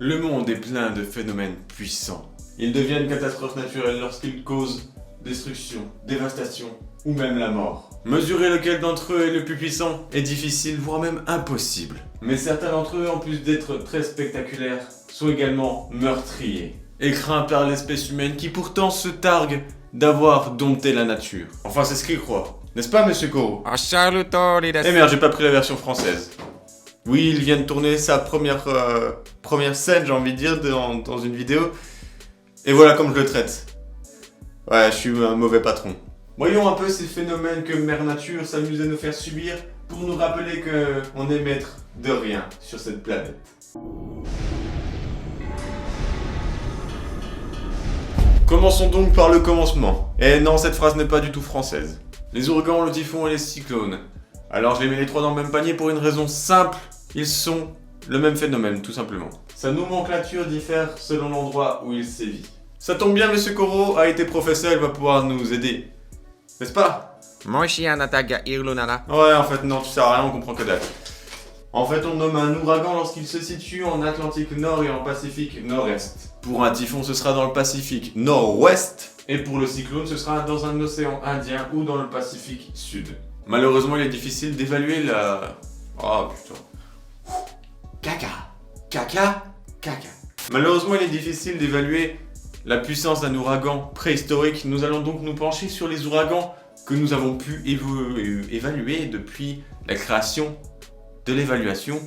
Le monde est plein de phénomènes puissants. Ils deviennent catastrophes naturelles lorsqu'ils causent destruction, dévastation ou même la mort. Mesurer lequel d'entre eux est le plus puissant est difficile, voire même impossible. Mais certains d'entre eux, en plus d'être très spectaculaires, sont également meurtriers et craints par l'espèce humaine qui pourtant se targue d'avoir dompté la nature. Enfin, c'est ce qu'ils croient. N'est-ce pas, monsieur Koro? Eh merde, j'ai pas pris la version française. Oui, il vient de tourner sa première scène, j'ai envie de dire, dans une vidéo. Et voilà comme je le traite. Ouais, je suis un mauvais patron. Voyons un peu ces phénomènes que Mère Nature s'amuse à nous faire subir pour nous rappeler qu'on est maître de rien sur cette planète. Commençons donc par le commencement. Et non, cette phrase n'est pas du tout française. Les ouragans, le typhon et les cyclones. Alors je les mets les trois dans le même panier pour une raison simple. Ils sont le même phénomène, tout simplement. Sa nomenclature diffère selon l'endroit où il sévit. Ça tombe bien, monsieur Koro a été professeur, il va pouvoir nous aider. N'est-ce pas? Ouais, en fait, non, tu sers à rien, on comprend que dalle. En fait, on nomme un ouragan lorsqu'il se situe en Atlantique Nord et en Pacifique Nord-Est. Pour un typhon, ce sera dans le Pacifique Nord-Ouest. Et pour le cyclone, ce sera dans un océan Indien ou dans le Pacifique Sud. Malheureusement, il est difficile d'évaluer la... Oh putain. Caca. Malheureusement, il est difficile d'évaluer la puissance d'un ouragan préhistorique. Nous allons donc nous pencher sur les ouragans que nous avons pu évaluer depuis la création de l'évaluation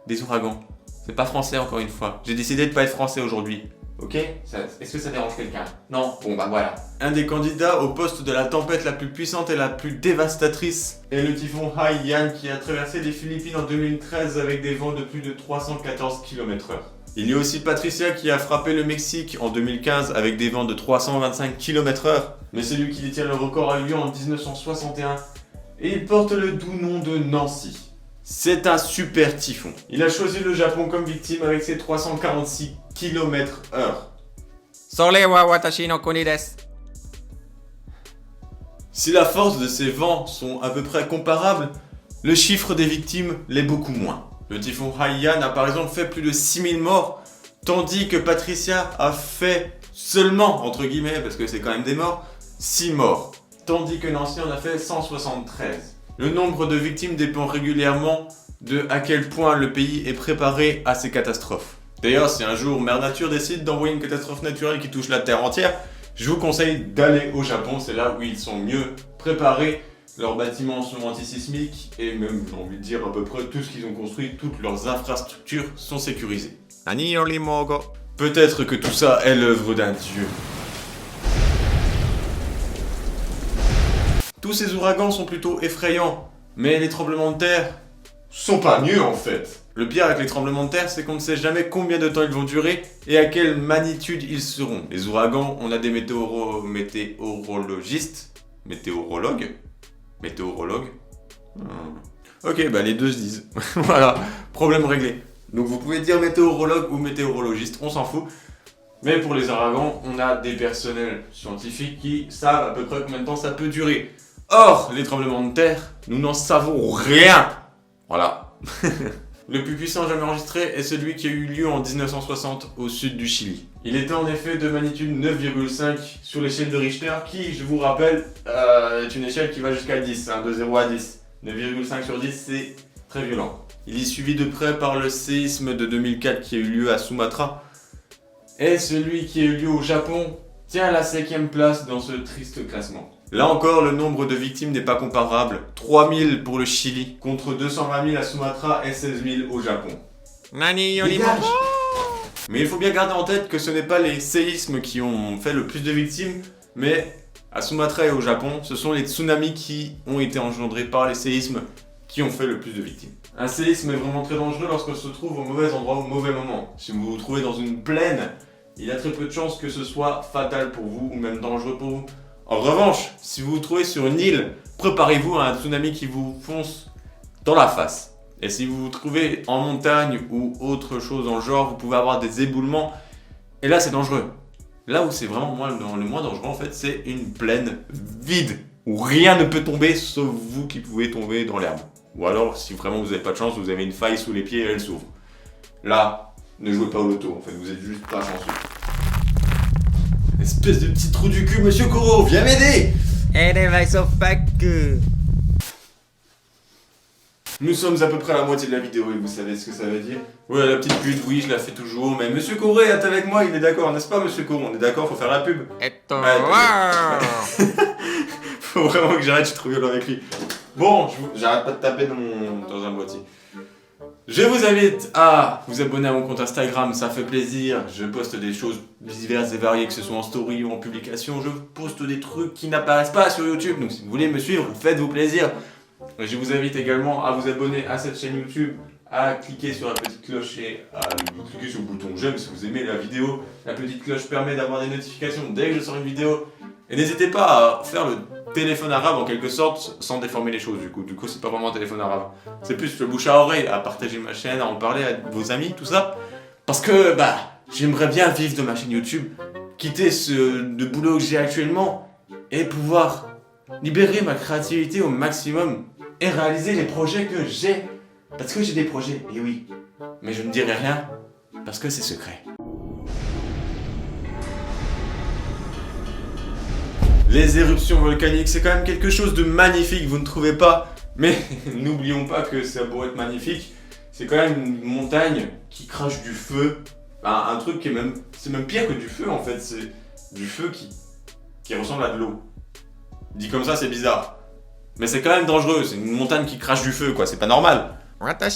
des ouragans. C'est pas français encore une fois. J'ai décidé de pas être français aujourd'hui. Ok? Est-ce que ça dérange quelqu'un? Non? Bon bah voilà. Un des candidats au poste de la tempête la plus puissante et la plus dévastatrice est le typhon Haiyan qui a traversé les Philippines en 2013 avec des vents de plus de 314 km/h. Il y a aussi Patricia qui a frappé le Mexique en 2015 avec des vents de 325 km/h. Mais celui qui détient le record a eu lieu en 1961 et il porte le doux nom de Nancy. C'est un super typhon. Il a choisi le Japon comme victime avec ses 346 km/h. Si la force de ces vents sont à peu près comparables, le chiffre des victimes l'est beaucoup moins. Le typhon Haiyan a par exemple fait plus de 6000 morts, tandis que Patricia a fait seulement, entre guillemets, parce que c'est quand même des morts, 6 morts. Tandis que Nancy en a fait 173. Le nombre de victimes dépend régulièrement de à quel point le pays est préparé à ces catastrophes. D'ailleurs, si un jour Mère Nature décide d'envoyer une catastrophe naturelle qui touche la Terre entière, je vous conseille d'aller au Japon, c'est là où ils sont mieux préparés. Leurs bâtiments sont antisismiques et même, j'ai envie de dire, à peu près tout ce qu'ils ont construit, toutes leurs infrastructures sont sécurisées. Peut-être que tout ça est l'œuvre d'un dieu. Tous ces ouragans sont plutôt effrayants, mais les tremblements de terre sont pas mieux en fait. Le pire avec les tremblements de terre, c'est qu'on ne sait jamais combien de temps ils vont durer et à quelle magnitude ils seront. Les ouragans, on a des météorologues. Ok, bah les deux se disent. Voilà, problème réglé. Donc vous pouvez dire météorologue ou météorologiste, on s'en fout. Mais pour les ouragans, on a des personnels scientifiques qui savent à peu près combien de temps ça peut durer. Or, les tremblements de terre, nous n'en savons rien. Voilà. Le plus puissant jamais enregistré est celui qui a eu lieu en 1960 au sud du Chili. Il était en effet de magnitude 9,5 sur l'échelle de Richter qui, je vous rappelle, est une échelle qui va jusqu'à 10, hein, de 0 à 10. 9,5 sur 10, c'est très violent. Il est suivi de près par le séisme de 2004 qui a eu lieu à Sumatra. Et celui qui a eu lieu au Japon tient la 5e place dans ce triste classement. Là encore, le nombre de victimes n'est pas comparable. 3000 pour le Chili, contre 220 000 à Sumatra et 16 000 au Japon. Dégage. Mais il faut bien garder en tête que ce n'est pas les séismes qui ont fait le plus de victimes, mais à Sumatra et au Japon, ce sont les tsunamis qui ont été engendrés par les séismes qui ont fait le plus de victimes. Un séisme est vraiment très dangereux lorsqu'on se trouve au mauvais endroit au mauvais moment. Si vous vous trouvez dans une plaine, il y a très peu de chances que ce soit fatal pour vous ou même dangereux pour vous. En revanche, si vous vous trouvez sur une île, préparez-vous à un tsunami qui vous fonce dans la face. Et si vous vous trouvez en montagne ou autre chose dans le genre, vous pouvez avoir des éboulements. Et là, c'est dangereux. Là où c'est vraiment le moins dangereux, en fait, c'est une plaine vide, où rien ne peut tomber, sauf vous qui pouvez tomber dans l'herbe. Ou alors, si vraiment vous n'avez pas de chance, vous avez une faille sous les pieds et elle s'ouvre. Là, Ne jouez pas au loto, en fait, vous êtes juste pas chanceux. Espèce de petit trou du cul, monsieur Koro, viens m'aider! Nous sommes à peu près à la moitié de la vidéo et vous savez ce que ça veut dire? Ouais, la petite pute, oui, je la fais toujours, mais monsieur Koro est avec moi, il est d'accord, n'est-ce pas, monsieur Koro? On est d'accord, faut faire la pub. Faut vraiment que j'arrête, je suis trop violent avec lui. Bon, j'arrête pas de taper dans un boîtier. Je vous invite à vous abonner à mon compte Instagram, ça fait plaisir. Je poste des choses diverses et variées, que ce soit en story ou en publication. Je poste des trucs qui n'apparaissent pas sur YouTube, donc si vous voulez me suivre, faites-vous plaisir. Je vous invite également à vous abonner à cette chaîne YouTube, à cliquer sur la petite cloche et à cliquer sur le bouton j'aime si vous aimez la vidéo. La petite cloche permet d'avoir des notifications dès que je sors une vidéo. Et n'hésitez pas à faire le téléphone arabe en quelque sorte, sans déformer les choses du coup. Du coup, c'est pas vraiment un téléphone arabe. C'est plus le bouche à oreille, à partager ma chaîne, à en parler à vos amis, tout ça. Parce que, j'aimerais bien vivre de ma chaîne YouTube, quitter le boulot que j'ai actuellement et pouvoir libérer ma créativité au maximum et réaliser les projets que j'ai. Parce que j'ai des projets, et oui. Mais je ne dirai rien, parce que c'est secret. Les éruptions volcaniques, c'est quand même quelque chose de magnifique, vous ne trouvez pas? Mais n'oublions pas que ça a beau être magnifique, c'est quand même une montagne qui crache du feu. Un truc qui est même... C'est même pire que du feu en fait, c'est du feu qui ressemble à de l'eau. Dit comme ça, c'est bizarre. Mais c'est quand même dangereux, c'est une montagne qui crache du feu quoi, c'est pas normal. Mais attends,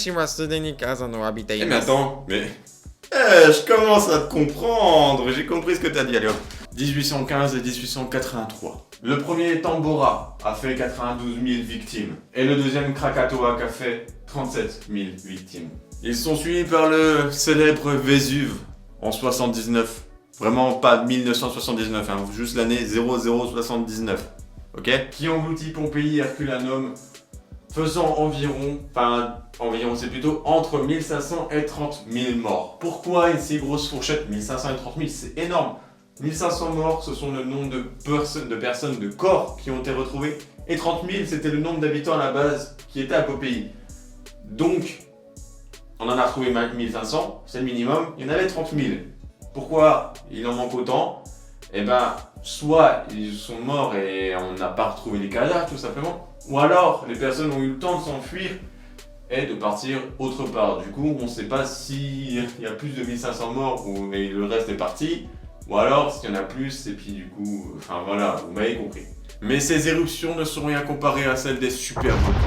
je commence à te comprendre, j'ai compris ce que t'as dit, allez hop. 1815 et 1883. Le premier Tambora a fait 92 000 victimes et le deuxième Krakatoa qui a fait 37 000 victimes. Ils sont suivis par le célèbre Vésuve en 79. Vraiment pas 1979, hein, juste l'année 0079. Ok? Qui engloutit Pompéi et Herculanum, faisant environ c'est plutôt entre 1500 et 30 000 morts. Pourquoi une si grosse fourchette? 1500 et 30 000, c'est énorme. 1500 morts, ce sont le nombre de personnes, de corps qui ont été retrouvés. Et 30 000, c'était le nombre d'habitants à la base qui étaient à Pompéi. Donc, on en a retrouvé 1500, c'est le minimum. Il y en avait 30 000. Pourquoi il en manque autant? Soit ils sont morts et on n'a pas retrouvé les cadavres, tout simplement. Ou alors, les personnes ont eu le temps de s'enfuir et de partir autre part. Du coup, on ne sait pas s'il y a plus de 1500 morts et le reste est parti. Ou alors, s'il y en a plus, et puis du coup, voilà, vous m'avez compris. Mais ces éruptions ne sont rien comparées à celles des super volcans.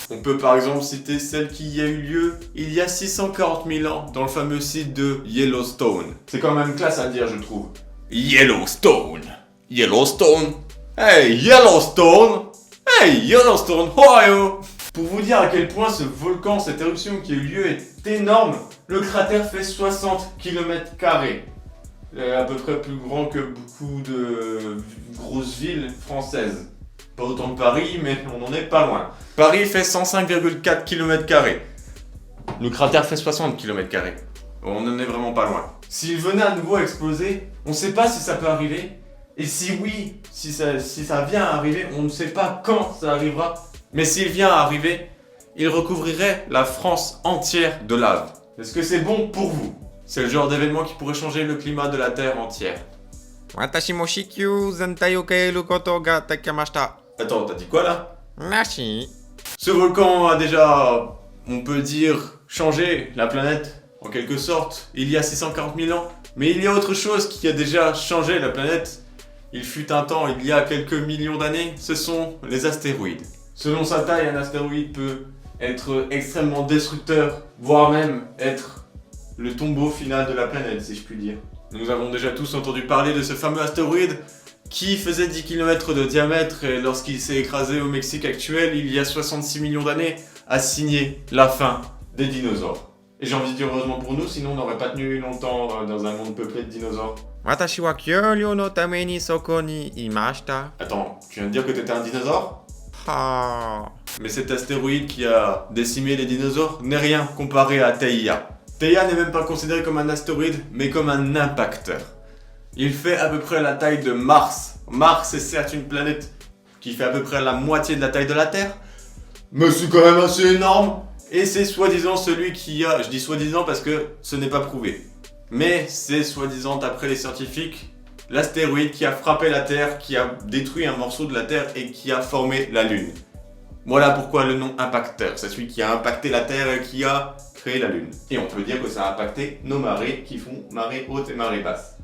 On peut par exemple citer celle qui a eu lieu il y a 640 000 ans dans le fameux site de Yellowstone. C'est quand même classe à dire, je trouve. Yellowstone. Yellowstone. Hey, Yellowstone. Hey, Yellowstone, Ohio. Pour vous dire à quel point ce volcan, cette éruption qui a eu lieu est énorme, le cratère fait 60 km². À peu près plus grand que beaucoup de grosses villes françaises. Pas autant que Paris, mais on n'en est pas loin. Paris fait 105,4 km². Le cratère fait 60 km². On n'en est vraiment pas loin. S'il venait à nouveau à exploser, on ne sait pas si ça peut arriver. Et si oui, si ça vient à arriver, on ne sait pas quand ça arrivera. Mais s'il vient à arriver, il recouvrirait la France entière de lave. Est-ce que c'est bon pour vous? C'est le genre d'événement qui pourrait changer le climat de la Terre entière. Attends, t'as dit quoi là? Merci. Ce volcan a déjà, on peut dire, changé la planète, en quelque sorte, il y a 640 000 ans. Mais il y a autre chose qui a déjà changé la planète. Il fut un temps, il y a quelques millions d'années, ce sont les astéroïdes. Selon sa taille, un astéroïde peut être extrêmement destructeur, voire même être le tombeau final de la planète, si je puis dire. Nous avons déjà tous entendu parler de ce fameux astéroïde qui faisait 10 km de diamètre et lorsqu'il s'est écrasé au Mexique actuel, il y a 66 millions d'années, a signé la fin des dinosaures. Et j'ai envie de dire heureusement pour nous, sinon on n'aurait pas tenu longtemps dans un monde peuplé de dinosaures. Attends, tu viens de dire que t'étais un dinosaure? Mais cet astéroïde qui a décimé les dinosaures n'est rien comparé à Theia. Theia n'est même pas considéré comme un astéroïde, mais comme un impacteur. Il fait à peu près la taille de Mars. Mars est certes une planète qui fait à peu près la moitié de la taille de la Terre, mais c'est quand même assez énorme. Et c'est soi-disant celui qui a, je dis soi-disant parce que ce n'est pas prouvé, mais c'est soi-disant d'après les scientifiques, l'astéroïde qui a frappé la Terre, qui a détruit un morceau de la Terre et qui a formé la Lune. Voilà pourquoi le nom impacteur, c'est celui qui a impacté la Terre et qui a créé la Lune. Et on peut dire que ça a impacté nos marées qui font marée haute et marée basse.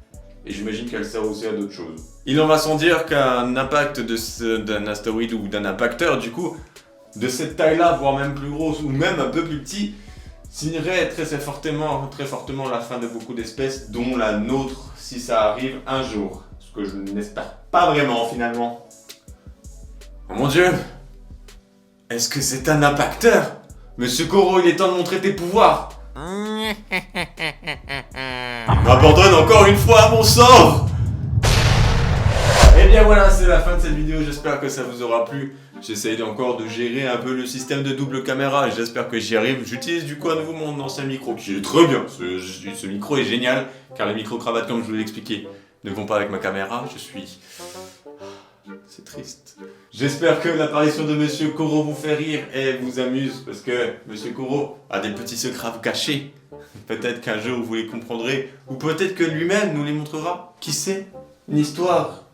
Et j'imagine qu'elle sert aussi à d'autres choses. Il en va sans dire qu'un impact d'un astéroïde ou d'un impacteur, du coup, de cette taille-là, voire même plus grosse ou même un peu plus petit, signerait très fortement la fin de beaucoup d'espèces, dont la nôtre, si ça arrive un jour. Ce que je n'espère pas vraiment finalement. Oh mon Dieu! Est-ce que c'est un impacteur? Monsieur Koro, il est temps de montrer tes pouvoirs! Il m'abandonne encore une fois à mon sort! Et bien voilà, c'est la fin de cette vidéo, j'espère que ça vous aura plu. J'essaye encore de gérer un peu le système de double caméra et j'espère que j'y arrive. J'utilise du coup à nouveau mon ancien micro qui est très bien. Ce micro est génial car les micro-cravates, comme je vous l'ai expliqué, ne vont pas avec ma caméra. C'est triste. J'espère que l'apparition de Monsieur Koro vous fait rire et vous amuse parce que Monsieur Koro a des petits secrets à vous cacher. Peut-être qu'un jour vous les comprendrez ou peut-être que lui-même nous les montrera. Qui sait? Une histoire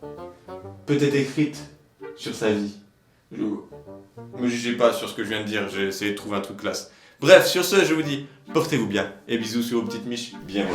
peut-être écrite sur sa vie. Ne me jugez pas sur ce que je viens de dire, j'ai essayé de trouver un truc classe. Bref, sur ce, je vous dis, portez-vous bien et bisous sur vos petites miches bien.